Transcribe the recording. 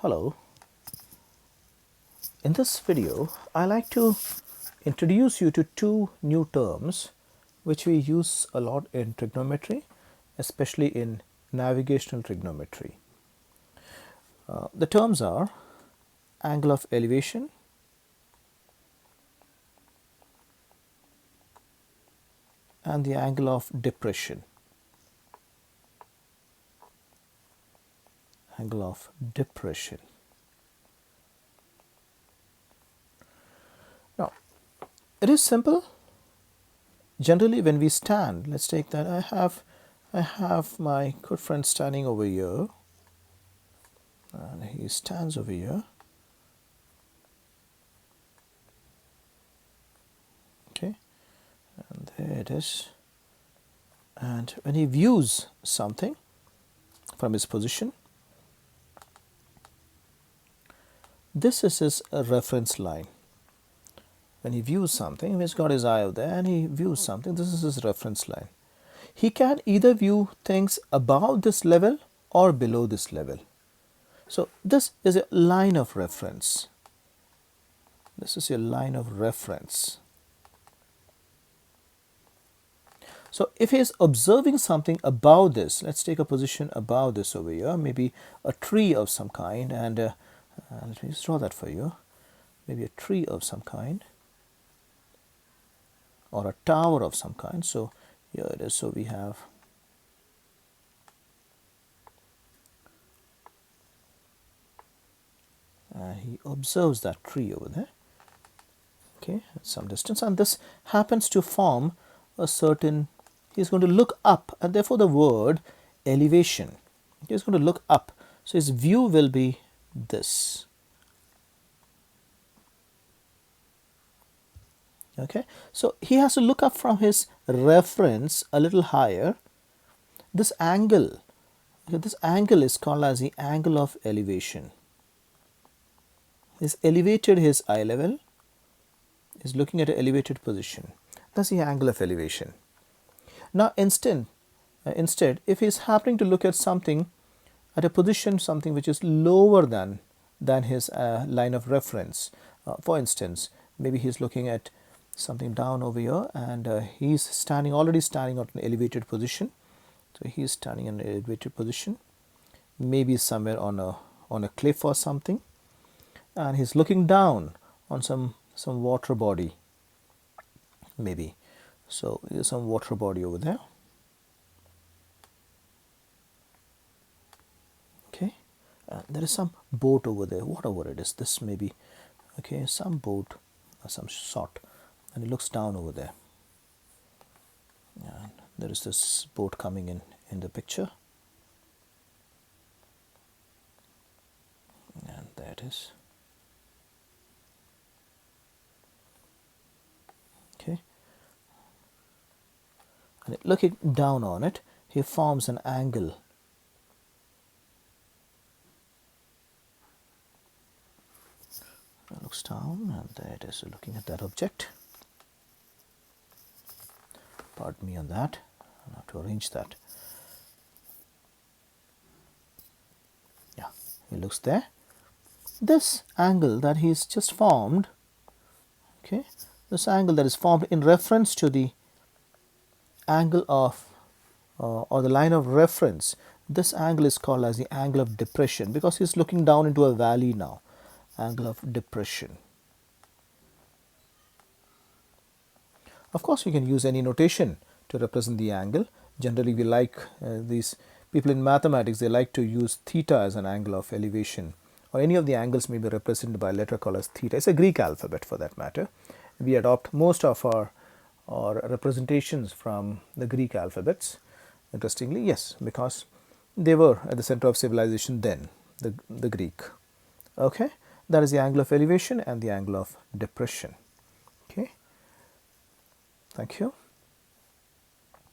Hello. In this video, I like to introduce you to two new terms which we use a lot in trigonometry, especially in navigational trigonometry. The terms are angle of elevation and the angle of depression. Angle of depression. Now, it is simple. Generally, when we stand, let's take that. I have my good friend standing over here, and he stands over here. Okay, and there it is. And when he views something from his position, this is his reference line. When he views something, he's got his eye out there and he views something, this is his reference line. He can either view things above this level or below this level. So this is a line of reference. This is your line of reference. So if he is observing something above this, let's take a position above this over here, maybe a tree of some kind, and let me just draw that for you. Maybe a tree of some kind or a tower of some kind. So here it is. So we have he observes that tree over there, okay, at some distance, and this happens to form a certain, he's going to look up, and therefore the word elevation, he's going to look up, so his view will be this. Okay, so he has to look up from his reference a little higher. This angle, okay, this angle is called as the angle of elevation. He's elevated his eye level, is looking at an elevated position. That's the angle of elevation. Now instead, if he's happening to look at something at a position, something which is lower than his line of reference, for instance, maybe he's looking at something down over here, and he's already standing at an elevated position. So he's standing in an elevated position, maybe somewhere on a cliff or something, and he's looking down on some water body, maybe. So there's some water body over there. Okay, there is some boat over there, whatever it is. This may be, okay, some boat or some sort, and he looks down over there, and there is this boat coming in the picture, and there it is. Okay, and looking down on it, he forms an angle. Looks down, and there it is, looking at that object. Pardon me on that, I'll have to arrange that. Yeah, he looks there. This angle that he's just formed, okay, this angle that is formed in reference to the angle of or the line of reference, this angle is called as the angle of depression, because he's looking down into a valley now. Angle of depression. Of course, you can use any notation to represent the angle. Generally, we like these people in mathematics, they like to use theta as an angle of elevation, or any of the angles may be represented by a letter called as theta. It's a Greek alphabet for that matter. We adopt most of our representations from the Greek alphabets. Interestingly, yes, because they were at the center of civilization then, the Greek. Okay, that is the angle of elevation and the angle of depression. Okay, thank you.